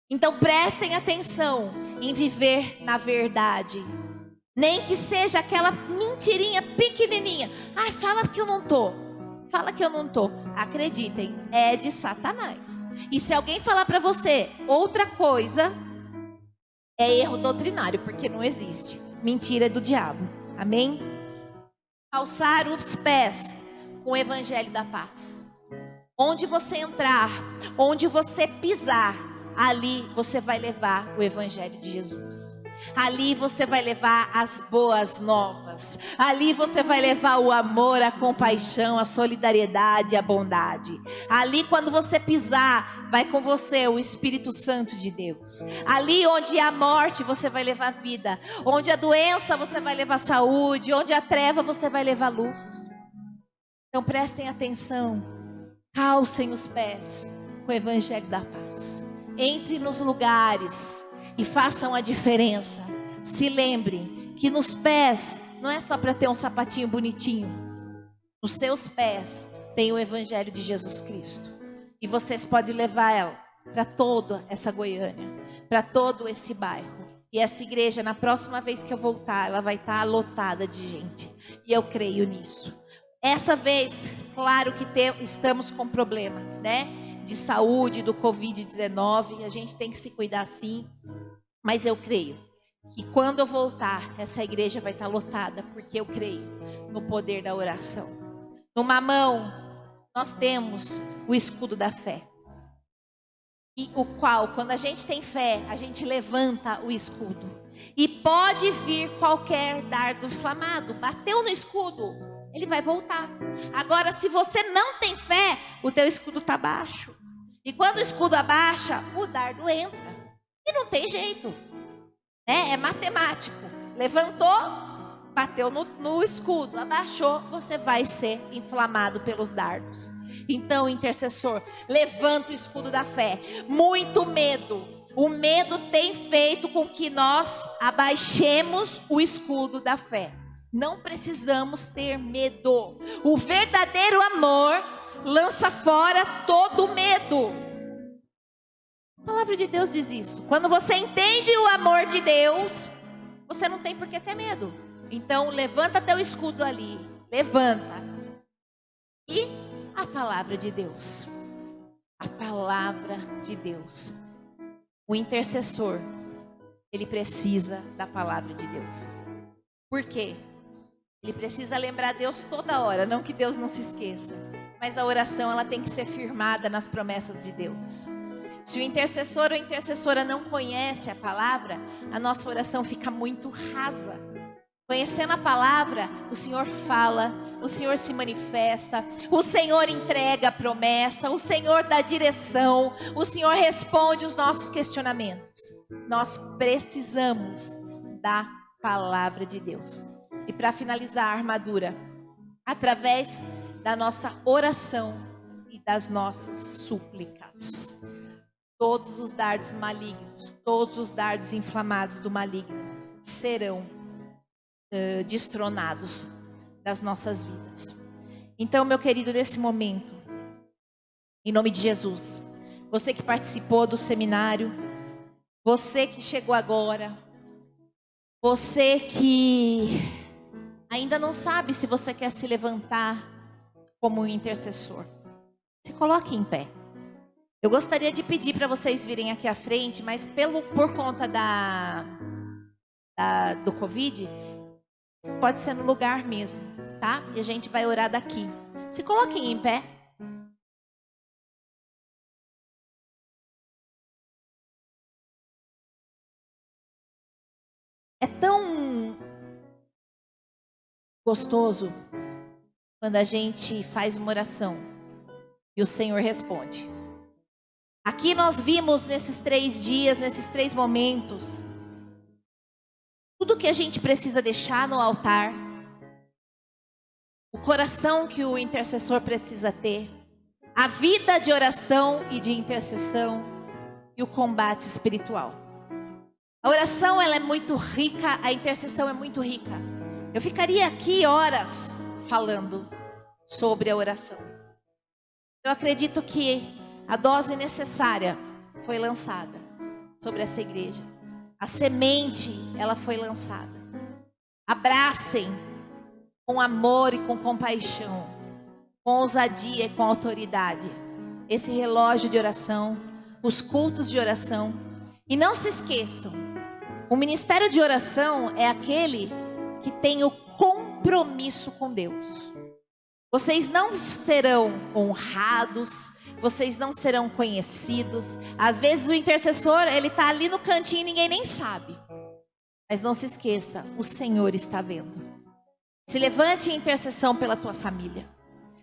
Então prestem atenção em viver na verdade. Nem que seja aquela mentirinha pequenininha. Ai, fala que eu não tô. Fala que eu não tô. Acreditem, é de Satanás. E se alguém falar para você outra coisa, é erro doutrinário, porque não existe. Mentira é do diabo. Amém? Calçar os pés com o evangelho da paz. Onde você entrar, onde você pisar, ali você vai levar o evangelho de Jesus. Ali você vai levar as boas novas. Ali você vai levar o amor, a compaixão, a solidariedade, a bondade. Ali quando você pisar, vai com você o Espírito Santo de Deus. Ali onde há morte, você vai levar vida. Onde há doença, você vai levar saúde. Onde há treva, você vai levar luz. Então prestem atenção. Calcem os pés com o evangelho da paz. Entre nos lugares e façam a diferença. Se lembrem que nos pés não é só para ter um sapatinho bonitinho. nos seus pés tem o Evangelho de Jesus Cristo. E vocês podem levar ela para toda essa Goiânia, para todo esse bairro. E essa igreja, na próxima vez que eu voltar, ela vai estar lotada de gente. E eu creio nisso. Essa vez, claro que estamos com problemas, né? De saúde, do Covid-19. A gente tem que se cuidar sim. Mas eu creio que quando eu voltar, essa igreja vai estar lotada. Porque eu creio no poder da oração. Numa mão, nós temos o escudo da fé. E o qual, quando a gente tem fé, a gente levanta o escudo. E pode vir qualquer dardo inflamado. Bateu no escudo, ele vai voltar. Agora, se você não tem fé, o teu escudo está baixo. E quando o escudo abaixa, o dardo entra. E não tem jeito. É matemático. Levantou, bateu no escudo. Abaixou, você vai ser inflamado pelos dardos. Então, intercessor, levanta o escudo da fé. Muito medo. O medo tem feito com que nós abaixemos o escudo da fé. Não precisamos ter medo. O verdadeiro amor lança fora todo medo. A palavra de Deus diz isso. Quando você entende o amor de Deus, você não tem por que ter medo. Então, levanta teu escudo ali. Levanta. E a palavra de Deus. A palavra de Deus. O intercessor, ele precisa da palavra de Deus. Por quê? Ele precisa lembrar Deus toda hora, não que Deus não se esqueça. Mas a oração, ela tem que ser firmada nas promessas de Deus. Se o intercessor ou a intercessora não conhece a palavra, a nossa oração fica muito rasa. Conhecendo a palavra, o Senhor fala, o Senhor se manifesta, o Senhor entrega a promessa, o Senhor dá direção, o Senhor responde os nossos questionamentos. Nós precisamos da palavra de Deus. E para finalizar a armadura, através da nossa oração e das nossas súplicas. Todos os dardos malignos, todos os dardos inflamados do maligno serão destronados das nossas vidas. Então, meu querido, nesse momento, em nome de Jesus, você que participou do seminário, você que chegou agora, você que ainda não sabe se você quer se levantar como um intercessor, se coloque em pé. Eu gostaria de pedir para vocês virem aqui à frente, mas por conta do Covid, pode ser no lugar mesmo, tá? E a gente vai orar daqui. Se coloquem em pé. É tão gostoso quando a gente faz uma oração e o Senhor responde. Aqui nós vimos nesses 3 dias, nesses 3 momentos, tudo que a gente precisa deixar no altar, o coração que o intercessor precisa ter, a vida de oração e de intercessão e o combate espiritual. A oração, ela é muito rica, a intercessão é muito rica. Eu ficaria aqui horas falando sobre a oração. Eu acredito que a dose necessária foi lançada sobre essa igreja. A semente, ela foi lançada. Abracem com amor e com compaixão, com ousadia e com autoridade, esse relógio de oração, os cultos de oração. E não se esqueçam, o ministério de oração é aquele que tem o compromisso com Deus. Vocês não serão honrados, vocês não serão conhecidos. Às vezes o intercessor, ele está ali no cantinho e ninguém nem sabe. Mas não se esqueça, o Senhor está vendo. Se levante em intercessão pela tua família.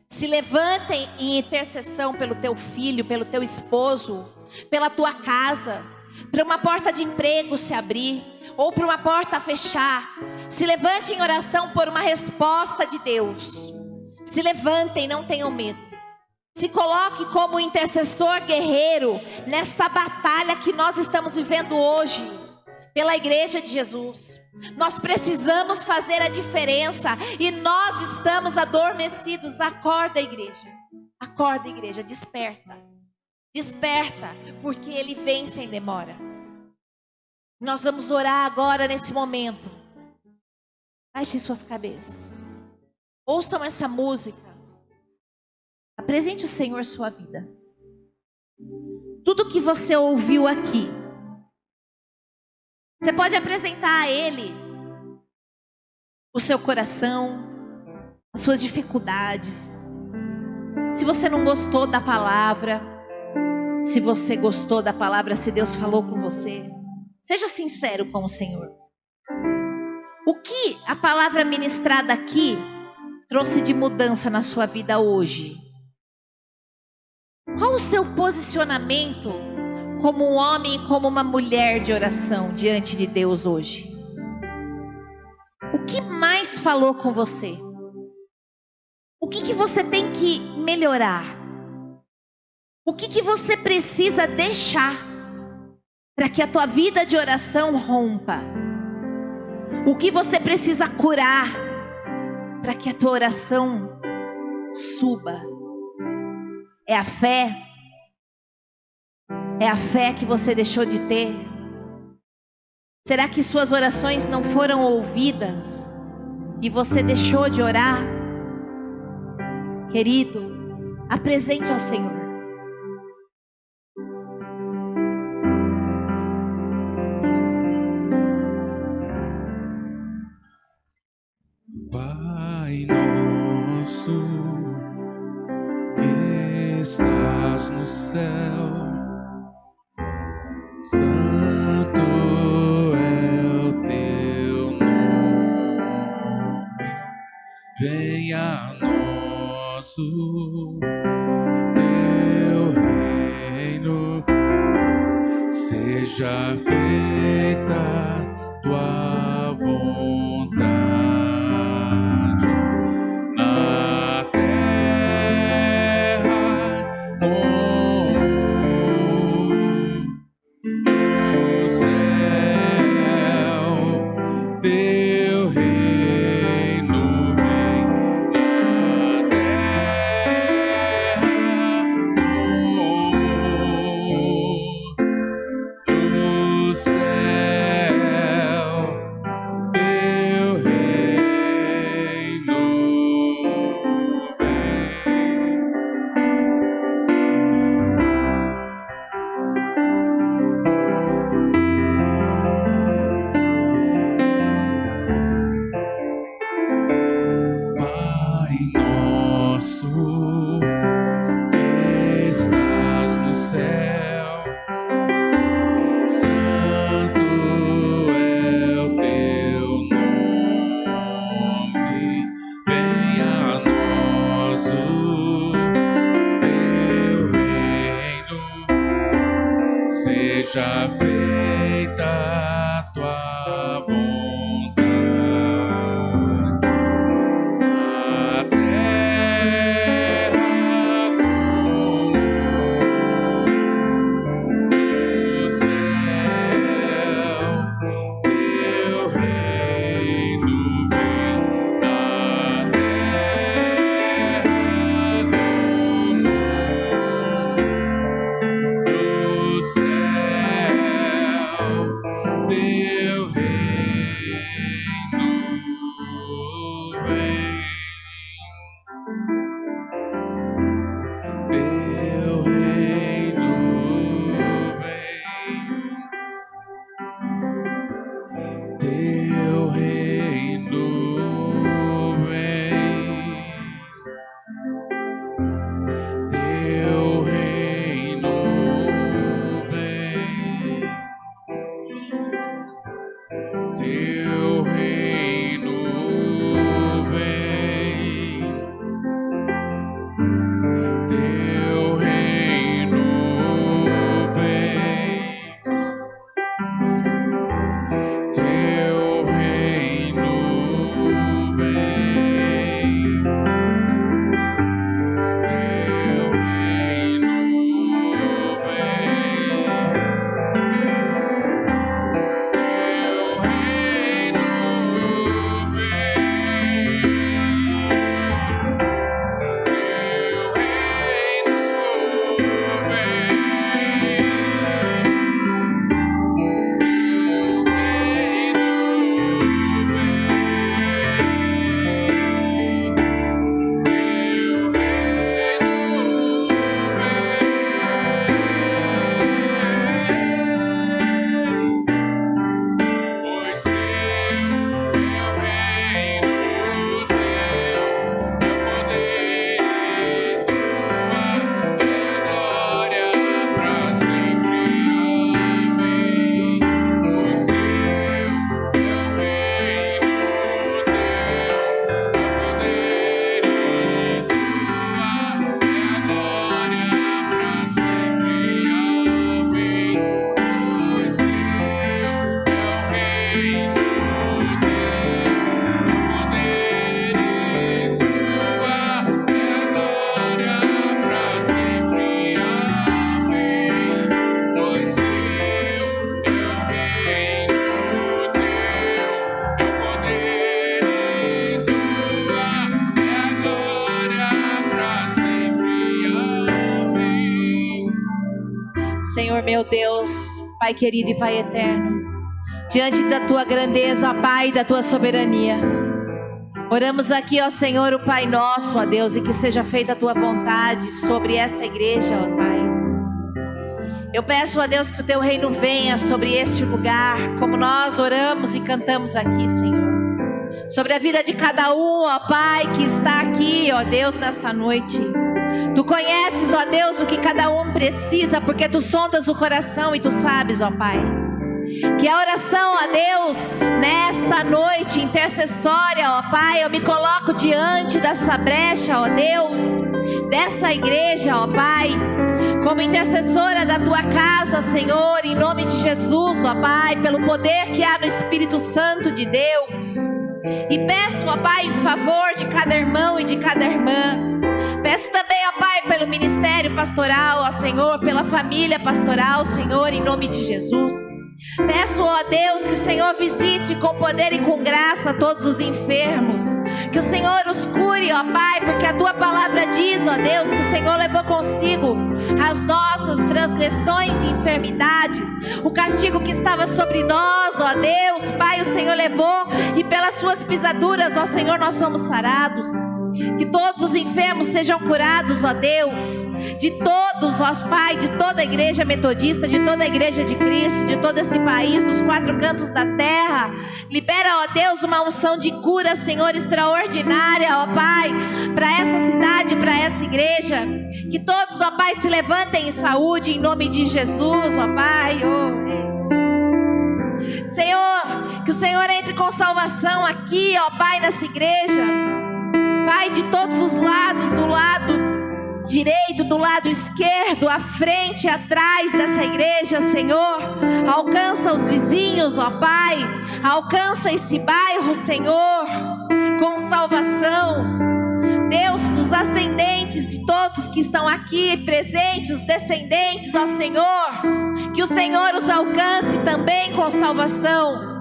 Se levante em intercessão pelo teu filho, pelo teu esposo, pela tua casa, para uma porta de emprego se abrir, ou para uma porta fechar. Se levante em oração por uma resposta de Deus. Se levantem, não tenham medo. Se coloque como intercessor guerreiro nessa batalha que nós estamos vivendo hoje. pela igreja de Jesus. Nós precisamos fazer a diferença e nós estamos adormecidos. Acorda, igreja. Acorda, igreja, desperta. Desperta, porque Ele vem sem demora. Nós vamos orar agora nesse momento. Baixem suas cabeças. Ouçam essa música. Apresente o Senhor sua vida. Tudo que você ouviu aqui, você pode apresentar a Ele o seu coração, as suas dificuldades. Se você não gostou da palavra, se você gostou da palavra, se Deus falou com você, seja sincero com o Senhor. O que a palavra ministrada aqui trouxe de mudança na sua vida hoje? Qual o seu posicionamento como um homem e como uma mulher de oração diante de Deus hoje? O que mais falou com você? O que você tem que melhorar? O que você precisa deixar para que a tua vida de oração rompa? O que você precisa curar para que a tua oração suba? É a fé? É a fé que você deixou de ter? Será que suas orações não foram ouvidas e você deixou de orar? Querido, apresente ao Senhor. Pai nosso, que estás no céu, santo é o teu nome. Venha a nós o teu reino, seja feita tua vontade. Seja feita a tua vontade, na terra como no céu. Teu reino vem, na terra como no céu. Senhor meu Deus, Pai querido e Pai eterno, diante da Tua grandeza, ó Pai, da Tua soberania, oramos aqui, ó Senhor, o Pai nosso, ó Deus, e que seja feita a Tua vontade sobre essa igreja, ó Pai. Eu peço a Deus que o Teu reino venha sobre este lugar, como nós oramos e cantamos aqui, Senhor. Sobre a vida de cada um, ó Pai, que está aqui, ó Deus, nessa noite. Tu conheces, ó Deus, o que cada um precisa, porque Tu sondas o coração e Tu sabes, ó Pai. Que a oração, ó Deus, nesta noite intercessória, ó Pai, eu me coloco diante dessa brecha, ó Deus, dessa igreja, ó Pai, como intercessora da Tua casa, Senhor, em nome de Jesus, ó Pai, pelo poder que há no Espírito Santo de Deus. E peço, ó Pai, em favor de cada irmão e de cada irmã. Peço também, ó Pai, pelo ministério pastoral, ó Senhor, pela família pastoral, Senhor, em nome de Jesus. Peço, ó Deus, que o Senhor visite com poder e com graça todos os enfermos. Que o Senhor os cure, ó Pai, porque a Tua palavra diz, ó Deus, que o Senhor levou consigo as nossas transgressões e enfermidades. O castigo que estava sobre nós, ó Deus, Pai, o Senhor levou, e pelas Suas pisaduras, ó Senhor, nós somos sarados. Que todos os enfermos sejam curados, ó Deus. De todos, ó Pai, de toda a igreja metodista, de toda a igreja de Cristo, de todo esse país, dos 4 cantos da terra. Libera, ó Deus, uma unção de cura, Senhor, extraordinária, ó Pai, para essa cidade, para essa igreja. Que todos, ó Pai, se levantem em saúde, em nome de Jesus, ó Pai. Senhor, que o Senhor entre com salvação aqui, ó Pai, nessa igreja. Pai, de todos os lados, do lado direito, do lado esquerdo, à frente, atrás dessa igreja, Senhor. Alcança os vizinhos, ó Pai. Alcança esse bairro, Senhor, com salvação. Deus, os ascendentes de todos que estão aqui presentes, os descendentes, ó Senhor, que o Senhor os alcance também com salvação.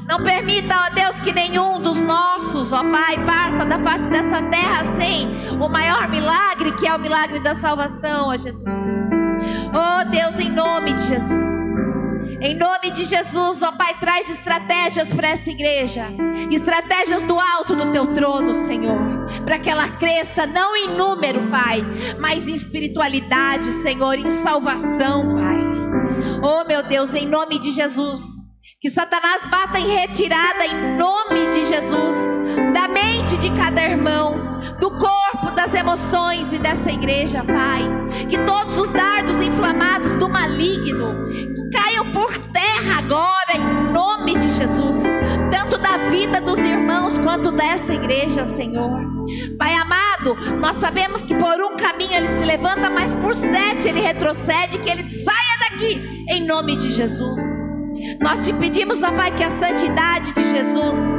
Não permita, ó Deus, que nenhum dos nossos, ó Pai, parta da face dessa terra sem o maior milagre, que é o milagre da salvação, ó Jesus. Ó Deus, em nome de Jesus. Em nome de Jesus, ó Pai, traz estratégias para essa igreja. Estratégias do alto do Teu trono, Senhor. Para que ela cresça, não em número, Pai, mas em espiritualidade, Senhor, em salvação, Pai. Oh, meu Deus, em nome de Jesus. Que Satanás bata em retirada em nome de Jesus, da mente de cada irmão, do corpo, das emoções e dessa igreja, Pai. Que todos os dardos inflamados do maligno caiam por terra agora em nome de Jesus, tanto da vida dos irmãos quanto dessa igreja, Senhor. Pai amado, nós sabemos que por um caminho ele se levanta, mas por 7 ele retrocede, que ele saia daqui em nome de Jesus. Nós te pedimos, ó Pai, que a santidade de Jesus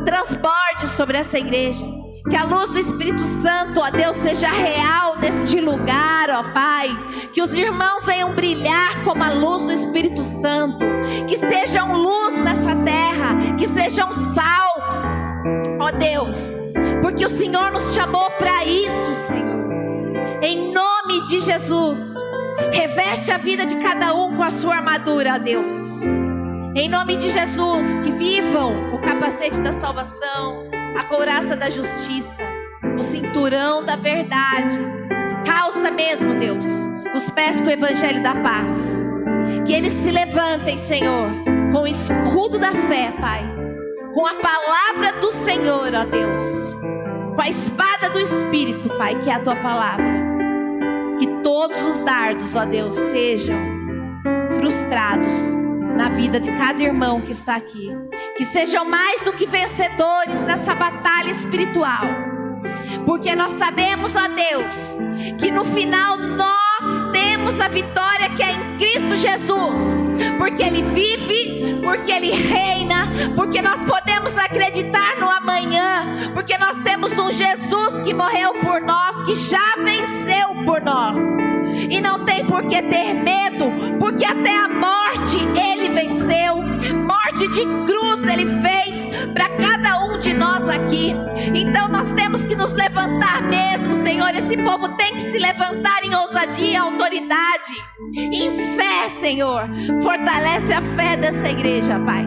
transborde sobre essa igreja. Que a luz do Espírito Santo, ó Deus, seja real neste lugar, ó Pai. Que os irmãos venham brilhar como a luz do Espírito Santo. Que sejam luz nessa terra, que sejam sal, ó Deus. Porque o Senhor nos chamou para isso, Senhor. Em nome de Jesus. Reveste a vida de cada um com a sua armadura, ó Deus. Em nome de Jesus, que vivam o capacete da salvação, a couraça da justiça, o cinturão da verdade. Calça mesmo, Deus, os pés com o evangelho da paz. Que eles se levantem, Senhor, com o escudo da fé, Pai. Com a palavra do Senhor, ó Deus. Com a espada do Espírito, Pai, que é a Tua palavra. Que todos os dardos, ó Deus, sejam frustrados na vida de cada irmão que está aqui. Que sejam mais do que vencedores nessa batalha espiritual. Porque nós sabemos, ó Deus, que no final nós temos a vitória que é em Cristo Jesus. Porque Ele vive, porque Ele reina, porque nós podemos acreditar no amanhã, porque nós temos um Jesus que morreu por nós, que já venceu por nós. E não tem por que ter medo, porque até a morte Ele venceu. Morte de cruz Ele fez para cada um de nós aqui. Então nós temos que nos levantar mesmo, Senhor. Esse povo tem que se levantar em ousadia, autoridade autoridade, em fé, Senhor. Fortalece a fé dessa igreja, Pai.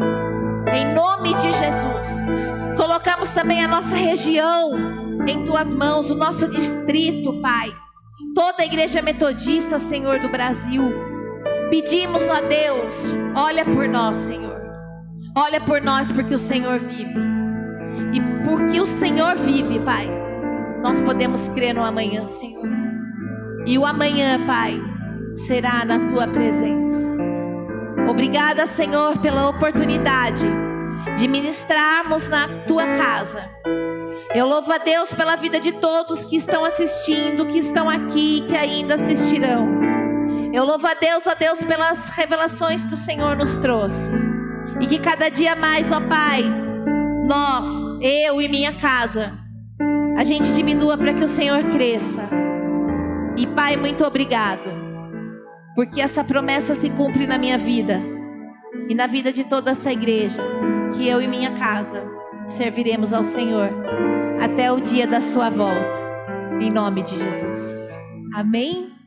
Em nome de Jesus. Colocamos também a nossa região em Tuas mãos, o nosso distrito, Pai. Toda a igreja metodista, Senhor, do Brasil. Pedimos, ó Deus, olha por nós, Senhor. Olha por nós, porque o Senhor vive. E porque o Senhor vive, Pai, nós podemos crer no amanhã, Senhor. E o amanhã, Pai, será na Tua presença. Obrigada, Senhor, pela oportunidade de ministrarmos na Tua casa. Eu louvo a Deus pela vida de todos que estão assistindo, que estão aqui e que ainda assistirão. Eu louvo a Deus, ó Deus, pelas revelações que o Senhor nos trouxe. E que cada dia mais, ó Pai, nós, eu e minha casa, a gente diminua para que o Senhor cresça. E Pai, muito obrigado, porque essa promessa se cumpre na minha vida e na vida de toda essa igreja, que eu e minha casa serviremos ao Senhor até o dia da sua volta, em nome de Jesus. Amém?